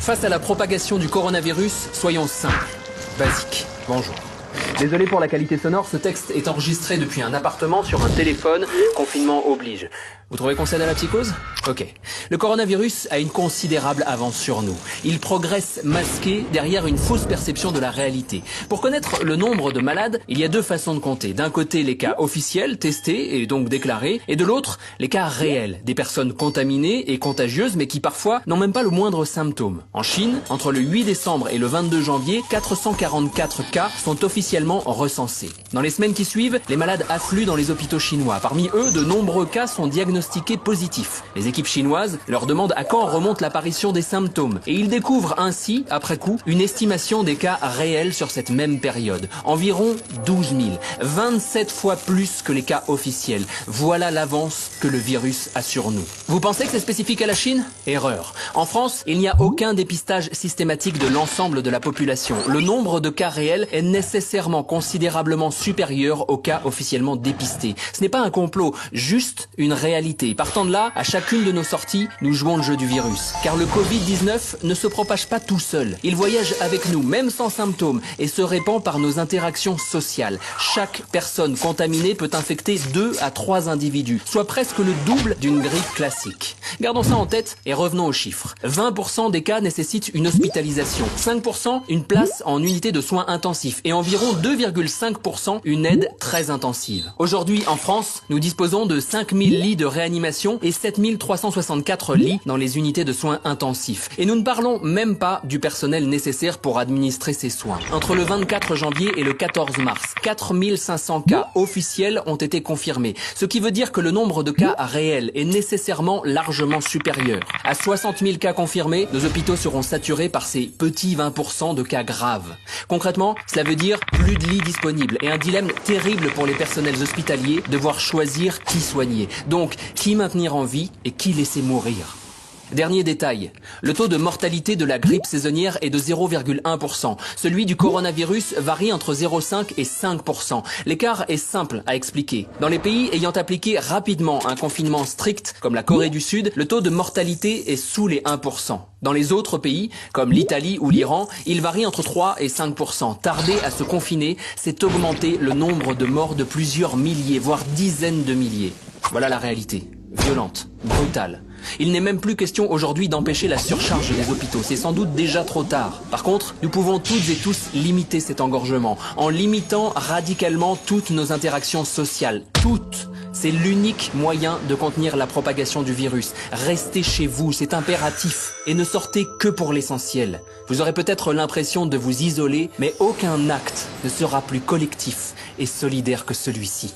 Face à la propagation du coronavirus, soyons simples, basiques. Bonjour. Désolé pour la qualité sonore, ce texte est enregistré depuis un appartement sur un téléphone, confinement oblige. Vous trouvez qu'on cède à la psychose? Ok. Le coronavirus a une considérable avance sur nous. Il progresse masqué derrière une fausse perception de la réalité. Pour connaître le nombre de malades, il y a deux façons de compter. D'un côté, les cas officiels, testés et donc déclarés, et de l'autre, les cas réels, des personnes contaminées et contagieuses, mais qui parfois n'ont même pas le moindre symptôme. En Chine, entre le 8 décembre et le 22 janvier, 444 cas sont officiellement recensés. Dans les semaines qui suivent, les malades affluent dans les hôpitaux chinois. Parmi eux, de nombreux cas sont diagnostiqués positifs. Les équipes chinoises leur demandent à quand remonte l'apparition des symptômes. Et ils découvrent ainsi, après coup, une estimation des cas réels sur cette même période. Environ 12 000. 27 fois plus que les cas officiels. Voilà l'avance que le virus a sur nous. Vous pensez que c'est spécifique à la Chine? Erreur. En France, il n'y a aucun dépistage systématique de l'ensemble de la population. Le nombre de cas réels est nécessairement considérablement supérieur aux cas officiellement dépistés. Ce n'est pas un complot, juste une réalité. Partant de là, à chacune de nos sorties, nous jouons le jeu du virus. Car le Covid-19 ne se propage pas tout seul. Il voyage avec nous, même sans symptômes, et se répand par nos interactions sociales. Chaque personne contaminée peut infecter 2 à 3 individus, soit presque le double d'une grippe classique. Gardons ça en tête et revenons aux chiffres. 20% des cas nécessitent une hospitalisation, 5% une place en unité de soins intensifs et environ 2,5% une aide très intensive. Aujourd'hui, en France, nous disposons de 5000 lits de réanimation et 7364 lits dans les unités de soins intensifs. Et nous ne parlons même pas du personnel nécessaire pour administrer ces soins. Entre le 24 janvier et le 14 mars, 4500 cas officiels ont été confirmés, ce qui veut dire que le nombre de cas réels est nécessairement largement supérieur. À 60 000 cas confirmés, nos hôpitaux seront saturés par ces petits 20% de cas graves. Concrètement, cela veut dire plus de lits disponibles et un dilemme terrible pour les personnels hospitaliers, devoir choisir qui soigner. Donc, qui maintenir en vie et qui laisser mourir. Dernier détail, le taux de mortalité de la grippe saisonnière est de 0,1%. Celui du coronavirus varie entre 0,5 et 5%. L'écart est simple à expliquer. Dans les pays ayant appliqué rapidement un confinement strict, comme la Corée du Sud, le taux de mortalité est sous les 1%. Dans les autres pays, comme l'Italie ou l'Iran, il varie entre 3 et 5%. Tarder à se confiner, c'est augmenter le nombre de morts de plusieurs milliers, voire dizaines de milliers. Voilà la réalité. Violente, brutale. Il n'est même plus question aujourd'hui d'empêcher la surcharge des hôpitaux, c'est sans doute déjà trop tard. Par contre, nous pouvons toutes et tous limiter cet engorgement, en limitant radicalement toutes nos interactions sociales. Toutes. C'est l'unique moyen de contenir la propagation du virus. Restez chez vous, c'est impératif. Et ne sortez que pour l'essentiel. Vous aurez peut-être l'impression de vous isoler, mais aucun acte ne sera plus collectif et solidaire que celui-ci.